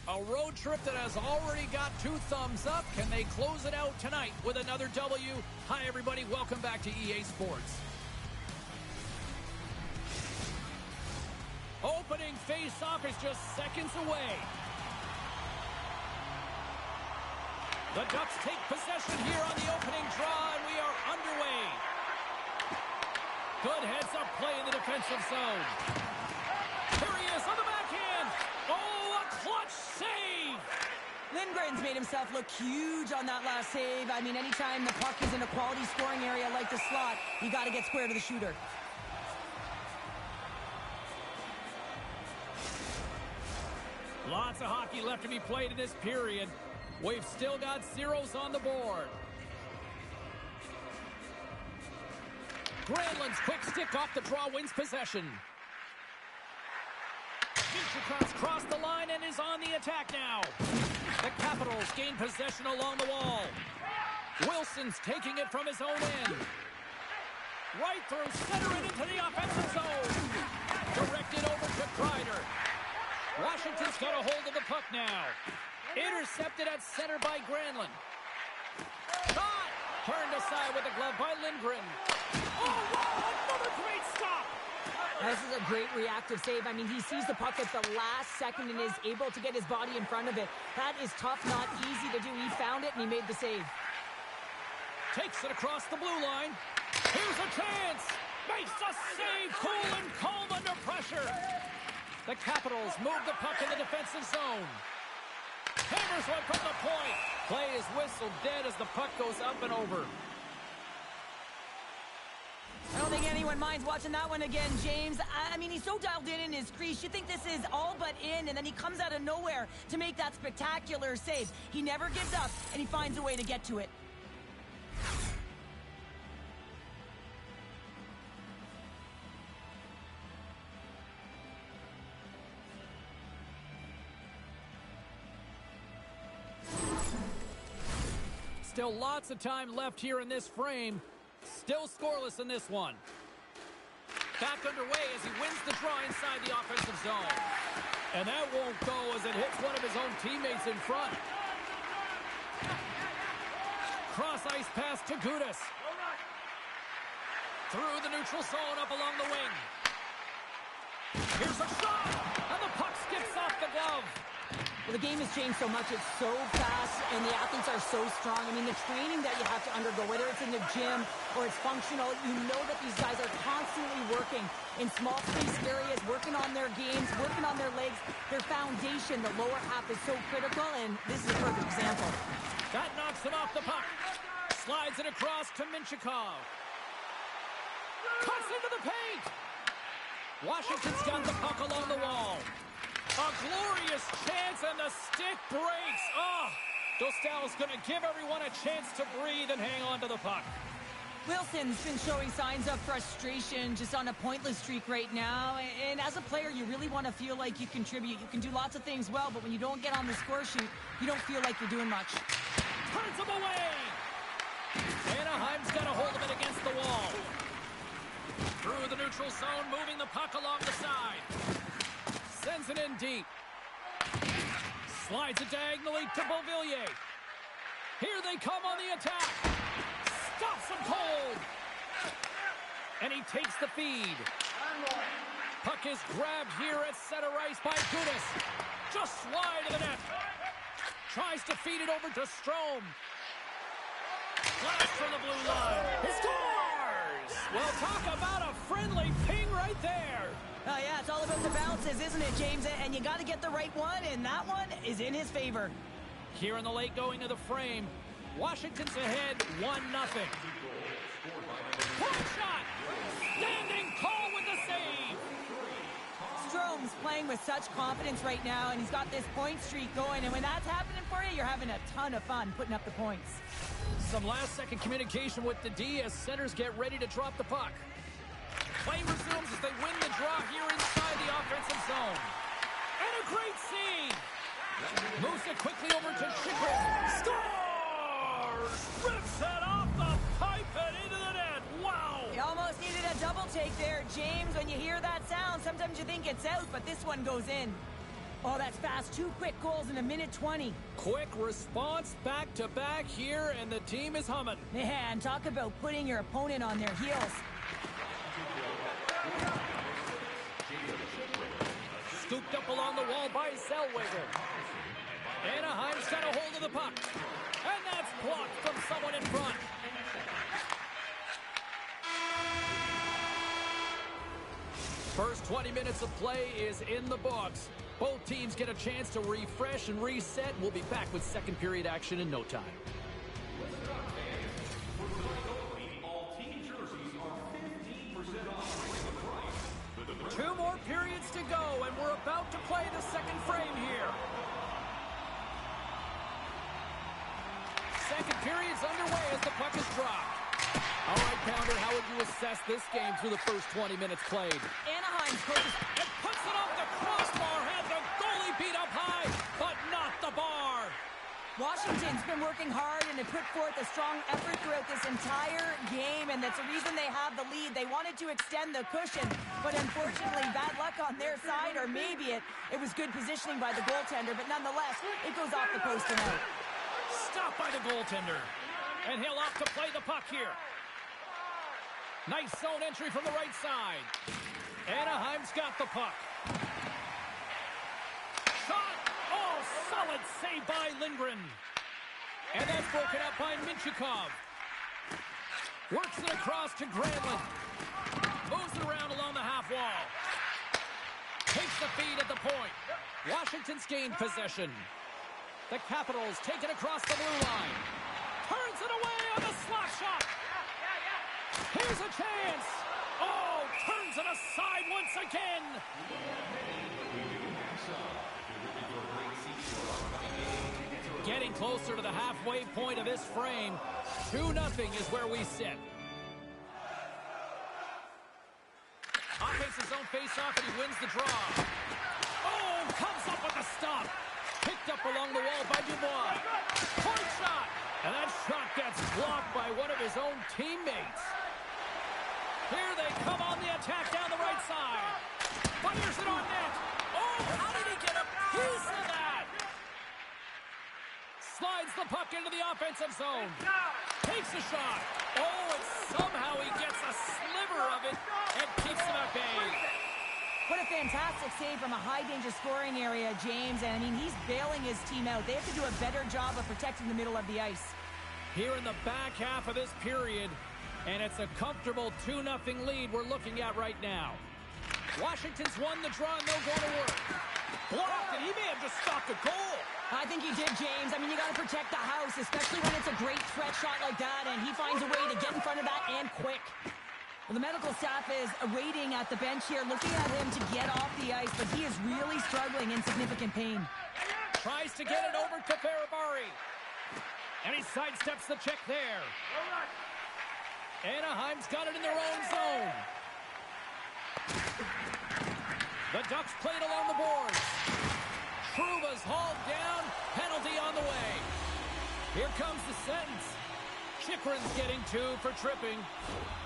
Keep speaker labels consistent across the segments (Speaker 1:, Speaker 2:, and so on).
Speaker 1: A road trip that has already got 2 thumbs up. Can they close it out tonight with another W? Hi, everybody. Welcome back to EA Sports. Opening face-off is just seconds away. The Ducks take possession here on the opening draw, and we are underway. Good heads-up play in the defensive zone. Here he is on the backhand. Oh, a clutch save!
Speaker 2: Lindgren's made himself look huge on that last save. I mean, anytime the puck is in a quality scoring area like the slot, you got to get square to the shooter.
Speaker 1: Lots of hockey left to be played in this period. We've still got zeros on the board. Granlund's quick stick off the draw wins possession. Vinchukov crossed the line and is on the attack now. The Capitals gain possession along the wall. Wilson's taking it from his own end. Right through center and into the offensive zone. Directed over to Kreider. Washington's got a hold of the puck now. Intercepted at center by Granlund. Shot! Turned aside with the glove by Lindgren. Oh, wow! Another great stop!
Speaker 2: This is a great reactive save. I mean, he sees the puck at the last second and is able to get his body in front of it. That is tough, not easy to do. He found it and he made the save.
Speaker 1: Takes it across the blue line. Here's a chance! Makes a save! Cool and calm under pressure. The Capitals move the puck in the defensive zone. Hammers one from the point. Play is whistled dead as the puck goes up and over.
Speaker 2: I don't think anyone minds watching that one again, James. I mean, he's so dialed in his crease. You think this is all but in, and then he comes out of nowhere to make that spectacular save. He never gives up, and he finds a way to get to it.
Speaker 1: Still lots of time left here in this frame. Still scoreless in this one. Back underway as he wins the draw inside the offensive zone. And that won't go as it hits one of his own teammates in front. Cross ice pass to Gudas. Through the neutral zone up along the wing. Here's a shot! And the puck skips off the glove.
Speaker 2: Well, the game has changed so much. It's so fast, and the athletes are so strong. I mean, the training that you have to undergo, whether it's in the gym or it's functional, you know that these guys are constantly working in small space areas, working on their games, working on their legs. Their foundation, the lower half, is so critical, and this is a perfect example.
Speaker 1: That knocks him off the puck. Slides it across to Minchikov. Cuts into the paint. Washington's got the puck along the wall. A glorious chance, and the stick breaks. Oh, Dostal's going to give everyone a chance to breathe and hang on to the puck.
Speaker 2: Wilson's been showing signs of frustration, just on a pointless streak right now. And as a player, you really want to feel like you contribute. You can do lots of things well, but when you don't get on the score sheet, you don't feel like you're doing much.
Speaker 1: Turns him away. Anaheim's got a hold of it against the wall. Through the neutral zone, moving the puck along the side. Sends it in deep. Slides it diagonally to Beauvillier. Here they come on the attack. Stops him cold. And he takes the feed. Puck is grabbed here at center ice by Gudas. Just wide of the net. Tries to feed it over to Strome. Blast from the blue line. He scores! Well, talk about a friendly ping right there.
Speaker 2: Yeah, it's all about the bounces, isn't it, James? And you got to get the right one, and that one is in his favor.
Speaker 1: Here in the late going of the frame, Washington's ahead 1-0. Point shot! Standing tall with the save!
Speaker 2: Strome's playing with such confidence right now, and he's got this point streak going, and when that's happening for you, you're having a ton of fun putting up the points.
Speaker 1: Some last-second communication with the D as centers get ready to drop the puck. Play resumes as they win the draw here inside the offensive zone. And a great save! Moves it quickly over to Chychrun. Scores! Rips it off the pipe and into the net. Wow!
Speaker 2: You almost needed a double take there, James. When you hear that sound, sometimes you think it's out, but this one goes in. Oh, that's fast. 2 quick goals in a minute 20.
Speaker 1: Quick response, back-to-back here, and the team is humming.
Speaker 2: Man, talk about putting your opponent on their heels.
Speaker 1: Scooped up along the wall by Zellweger. Anaheim's got a hold of the puck. And that's blocked from someone in front. First 20 minutes of play is in the books. Both teams get a chance to refresh and reset. We'll be back with second period action in no time.
Speaker 3: All team jerseys are 15% off.
Speaker 1: 2 more periods to go, and we're about to play the second frame here. Second period's underway as the puck is dropped. All right, Pounder, how would you assess this game through the first 20 minutes played?
Speaker 2: Anaheim's coaches
Speaker 1: And puts it off the crossbar, had the goalie beat up high, but not the bar.
Speaker 2: Washington's been working hard and they put forth a strong effort throughout this entire game, and that's the reason they have the lead. They wanted to extend the cushion, but unfortunately, bad luck on their side, or maybe it was good positioning by the goaltender, but nonetheless, it goes off the post and out.
Speaker 1: Stopped by the goaltender. And he'll off to play the puck here. Nice zone entry from the right side. Anaheim's got the puck. Shot! Oh, solid save by Lindgren. And that's broken up by Minchikov. Works it across to Granlund. Moves it around along the half wall. Takes the feed at the point. Washington's gained possession. The Capitals take it across the blue line. Turns it away on the slot shot. Here's a chance. Oh, turns it aside once again. Getting closer to the halfway point of this frame. 2-0 is where we sit. Offensive zone face-off, and he wins the draw. Oh, comes up with a stop. Picked up along the wall by Dubois. Point shot. And that shot gets blocked by one of his own teammates. Here they come on the attack down the right side. Fires it on net. Oh, how did he get a piece of that? Slides the puck into the offensive zone. Takes a shot. Oh, and somehow he gets a sliver of it and keeps him at bay.
Speaker 2: What a fantastic save from a high-danger scoring area, James. And, I mean, he's bailing his team out. They have to do a better job of protecting the middle of the ice.
Speaker 1: Here in the back half of this period, and it's a comfortable 2-0 lead we're looking at right now. Washington's won the draw, and they'll go to work. Blocked, and he may have just stopped a goal.
Speaker 2: I think he did, James. I mean, you got to protect the house, especially when it's a great threat shot like that, and he finds a way to get in front of that and quick. Well, the medical staff is waiting at the bench here, looking at him to get off the ice, but he is really struggling in significant pain.
Speaker 1: Tries to get it over to Ferrabari. And he sidesteps the check there. Anaheim's got it in their own zone. The Ducks played along the boards. Trouba's hauled down. Penalty on the way. Here comes the sentence. Chychrun's getting 2 for tripping.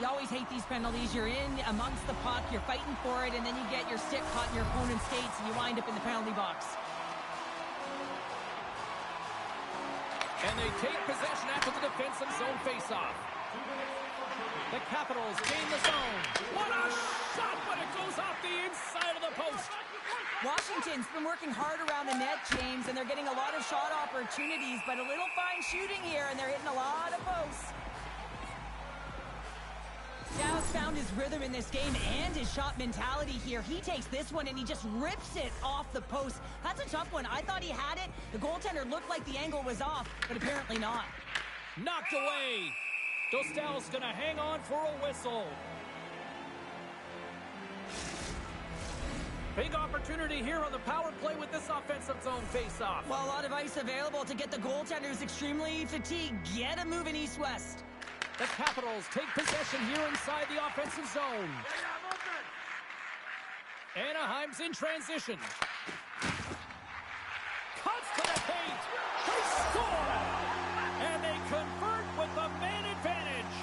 Speaker 2: You always hate these penalties. You're in amongst the puck, you're fighting for it, and then you get your stick caught in your opponent's skates, and you wind up in the penalty box.
Speaker 1: And they take possession after the defensive zone faceoff. The Capitals gain the zone. What a shot, but it goes off the inside of the post.
Speaker 2: Washington's been working hard around the net, James, and they're getting a lot of shot opportunities, but a little fine shooting here, and they're hitting a lot of posts. Dallas found his rhythm in this game and his shot mentality here. He takes this one and he just rips it off the post. That's a tough one. I thought he had it. The goaltender looked like the angle was off, but apparently not.
Speaker 1: Knocked away. Dostal's going to hang on for a whistle. Big opportunity here on the power play with this offensive zone face-off.
Speaker 2: Well, a lot of ice available to get the goaltenders extremely fatigued. Get a move in east-west.
Speaker 1: The Capitals take possession here inside the offensive zone. Anaheim's in transition. Cuts to the paint. They score! And they convert with the man advantage.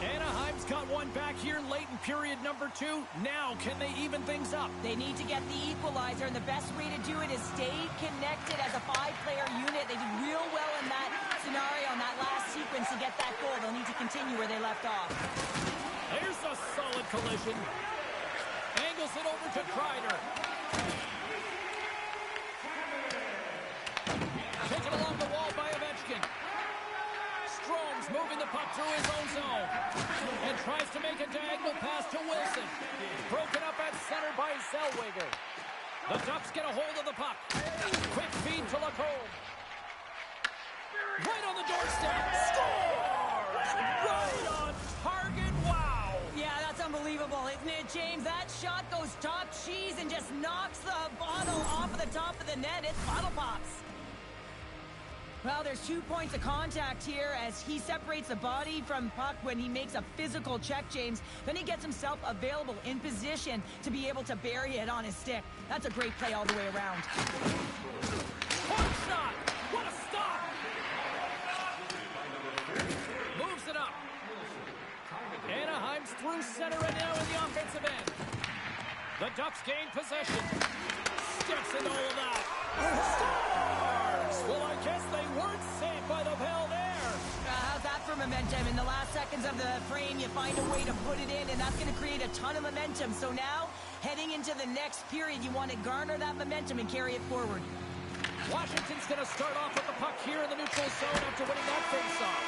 Speaker 1: Anaheim's got one back here late in period number 2. Now, can they even things up?
Speaker 2: They need to get the equalizer, and the best way to do it is stay connected as a 5-player unit. They did real well in that scenario, in that last sequence to get that goal. They'll need to continue where they left off.
Speaker 1: There's a solid collision. Angles it over to Kreider. Taken along the wall by Ovechkin. Strom's moving the puck through his own zone. And tries to make a diagonal pass to Wilson. Broken up at center by Zellweger. The Ducks get a hold of the puck. Quick feed to Lacombe. Right on the doorstep. Scores! Right on target. Wow!
Speaker 2: Yeah, that's unbelievable, isn't it, James? That shot goes top cheese and just knocks the bottle off of the top of the net. It's bottle pops. Well, there's 2 points of contact here as he separates the body from puck when he makes a physical check, James. Then he gets himself available in position to be able to bury it on his stick. That's a great play all the way around.
Speaker 1: Hard shot! What a stop! Moves it up. Anaheim's through center and now in the offensive end. The Ducks gain possession. Steps into all of that. Scores! Well, I guess they weren't saved by the bell there.
Speaker 2: How's that for momentum? In the last seconds of the frame, you find a way to put it in, and that's going to create a ton of momentum. So now, heading into the next period, you want to garner that momentum and carry it forward.
Speaker 1: Washington's going to start off with the puck here in the neutral zone after winning that face-off.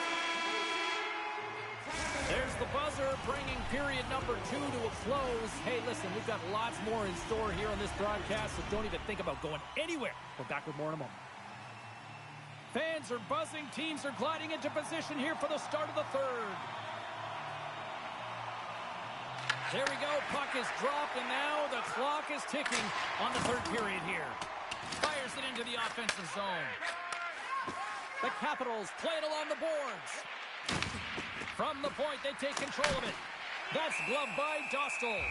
Speaker 1: There's the buzzer, bringing period number 2 to a close. Hey, listen, we've got lots more in store here on this broadcast, so don't even think about going anywhere. We're back with more in a moment. Fans are buzzing. Teams are gliding into position here for the start of the third. There we go. Puck is dropped, and now the clock is ticking on the third period here. Fires it into the offensive zone. The Capitals play it along the boards. From the point, they take control of it. That's gloved by Dostal.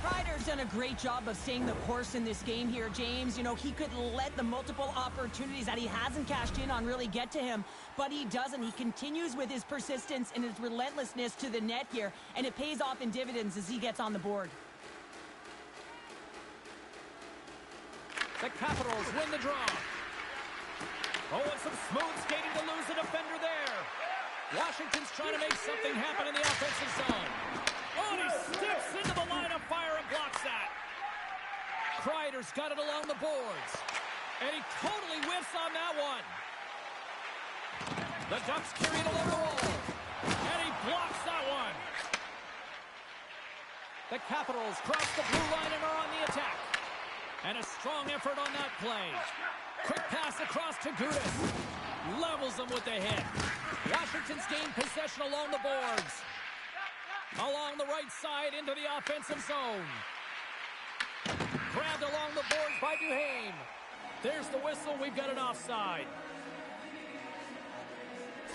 Speaker 2: Kreider's done a great job of staying the course in this game here, James. You know, he could let the multiple opportunities that he hasn't cashed in on really get to him, but he doesn't. He continues with his persistence and his relentlessness to the net here, and it pays off in dividends as he gets on the board.
Speaker 1: The Capitals win the draw. Oh, and some smooth skating to lose the defender there. Washington's trying to make something happen in the offensive zone. Oh, and he steps into the line of fire and blocks that. Kreider's got it along the boards. And he totally whiffs on that one. The Ducks carry it along the wall. And he blocks that one. The Capitals cross the blue line and are on the attack. And a strong effort on that play. Quick pass across to Gudas. Levels them with the hit. Washington's gained possession along the boards. Along the right side into the offensive zone. Grabbed along the boards by Duhaime. There's the whistle. We've got an offside.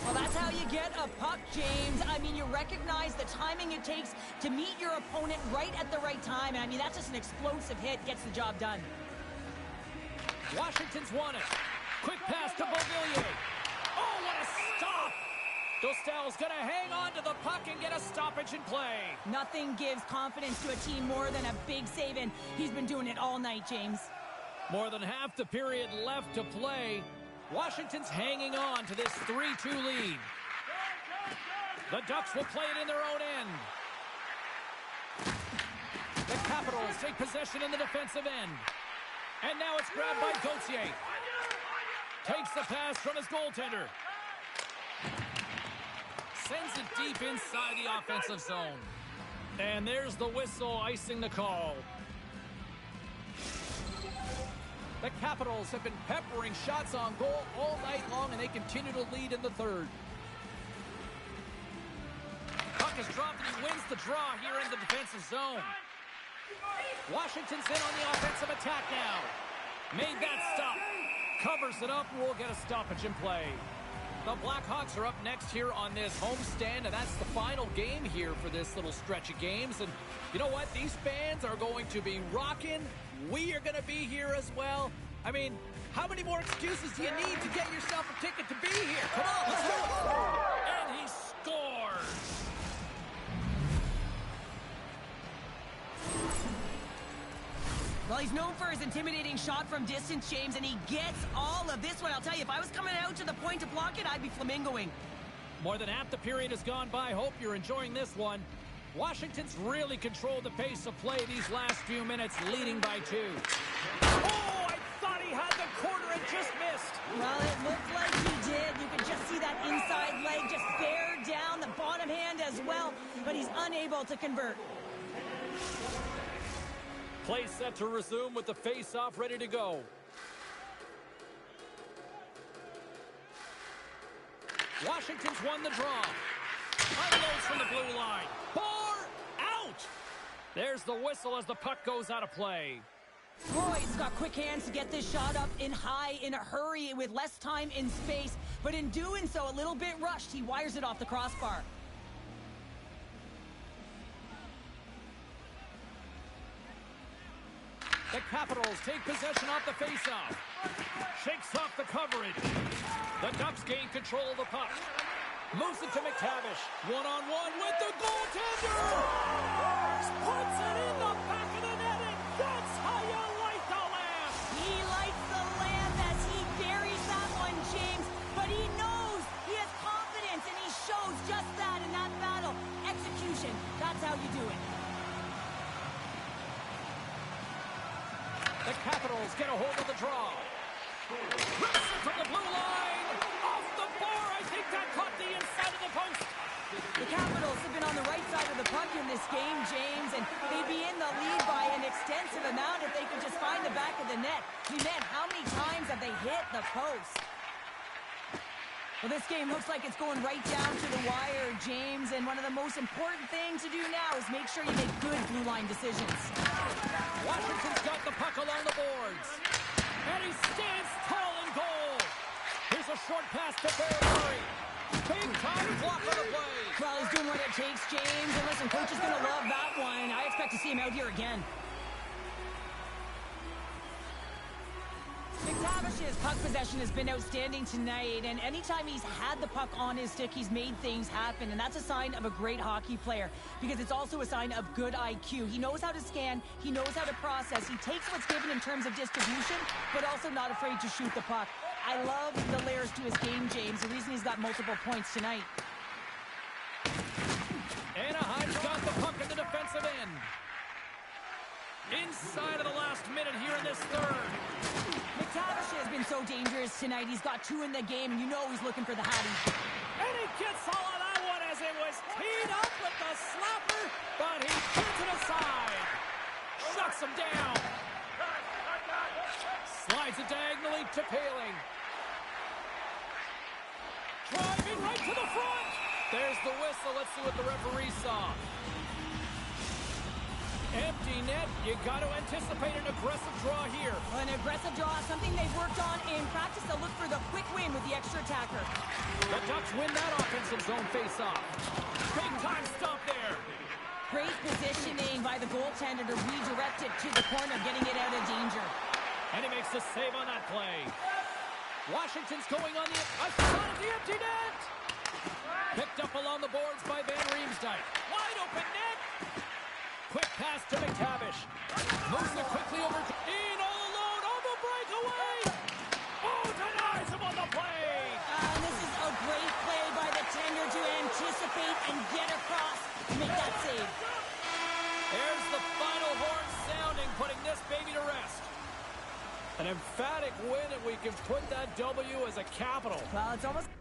Speaker 2: Well, that's how you get a puck, James. I mean, you recognize the timing it takes to meet your opponent right at the right time. I mean, that's just an explosive hit. Gets the job done.
Speaker 1: Washington's won it. Quick pass to Beauvillier. Oh, what a stop! Dostal's going to hang on to the puck and get a stoppage in play.
Speaker 2: Nothing gives confidence to a team more than a big save, and he's been doing it all night, James.
Speaker 1: More than half the period left to play. Washington's hanging on to this 3-2 lead. The Ducks will play it in their own end. The Capitals take possession in the defensive end. And now it's grabbed by Gauthier. Takes the pass from his goaltender. Sends it deep inside the offensive zone. And there's the whistle icing the call. The Capitals have been peppering shots on goal all night long, and they continue to lead in the third. Puck is dropped, and he wins the draw here in the defensive zone. Washington's in on the offensive attack now. Made that stop. Covers it up, and we'll get a stoppage in play. The Blackhawks are up next here on this homestand, and that's the final game here for this little stretch of games. And you know what? These fans are going to be rocking. We are going to be here as well. I mean, how many more excuses do you need to get yourself a ticket to be here? Come on, let's do it. And he
Speaker 4: he's known for his intimidating shot from distance, James, and he gets all of this one. I'll tell you, if I was coming out to the point to block it, I'd be flamingoing.
Speaker 1: More than half the period has gone by. Hope you're enjoying this one. Washington's really controlled the pace of play these last few minutes, leading by 2. Oh, I thought he had the corner and just missed.
Speaker 4: Well, it looked like he did. You could just see that inside leg just bear down, the bottom hand as well, but he's unable to convert.
Speaker 1: Play set to resume with the face-off ready to go. Washington's won the draw. Unloads from the blue line. Bar out! There's the whistle as the puck goes out of play.
Speaker 4: Roy's got quick hands to get this shot up in high in a hurry with less time in space, but in doing so, a little bit rushed. He wires it off the crossbar.
Speaker 1: The Capitals take possession off the faceoff. Shakes off the coverage. The Ducks gain control of the puck. Moves it to McTavish. One-on-one with the goaltender! Puts it in the back of the net, and that's how you light the lamp!
Speaker 4: He lights the lamp as he buries that one, James, but he knows he has confidence, and he shows just that in that battle. Execution, that's how you do it.
Speaker 1: The Capitals get a hold of the draw. Rips it from the blue line. Off the bar. I think that caught the inside of the post.
Speaker 4: The Capitals have been on the right side of the puck in this game, James, and they'd be in the lead by an extensive amount if they could just find the back of the net. Man, how many times have they hit the post? Well, this game looks like it's going right down to the wire, James, and one of the most important things to do now is make sure you make good blue line decisions.
Speaker 1: Washington's got the puck along the boards. And he stands tall in goal. Here's a short pass to Barry. Big time block on the play.
Speaker 4: Well, he's doing what it takes, James, and listen, coach is going to love that one. I expect to see him out here again. McTavish's puck possession has been outstanding tonight, and anytime he's had the puck on his stick, he's made things happen, and that's a sign of a great hockey player, because it's also a sign of good IQ. He knows how to scan, he knows how to process, he takes what's given in terms of distribution, but also not afraid to shoot the puck. I love the layers to his game, James, the reason he's got multiple points tonight.
Speaker 1: Anaheim's got the puck in the defensive end. Inside of the last minute here in this third.
Speaker 4: McTavish has been so dangerous tonight. He's got 2 in the game, and you know he's looking for the hattie.
Speaker 1: And he gets all of that one as it was teed up with the slapper, but he puts it aside. Shuts him down. Slides it diagonally to Paling. Driving right to the front. There's the whistle. Let's see what the referee saw. Empty net. You got to anticipate an aggressive draw here.
Speaker 4: Well, an aggressive draw, something they've worked on in practice. They'll look for the quick win with the extra attacker.
Speaker 1: The Ducks win that offensive zone face-off. Big time stop there.
Speaker 4: Great positioning by the goaltender to redirect it to the corner, getting it out of danger.
Speaker 1: And he makes the save on that play. Washington's going on the shot at the empty net. Picked up along the boards by Van Riemsdyk. Wide open net. Quick pass to McTavish. Moves it quickly over to in all alone on the breakaway. Oh, denies him on the play.
Speaker 4: This is a great play by the tender to anticipate and get across to make that save.
Speaker 1: There's the final horn sounding, putting this baby to rest. An emphatic win, and we can put that W as a capital.
Speaker 4: Well, it's almost...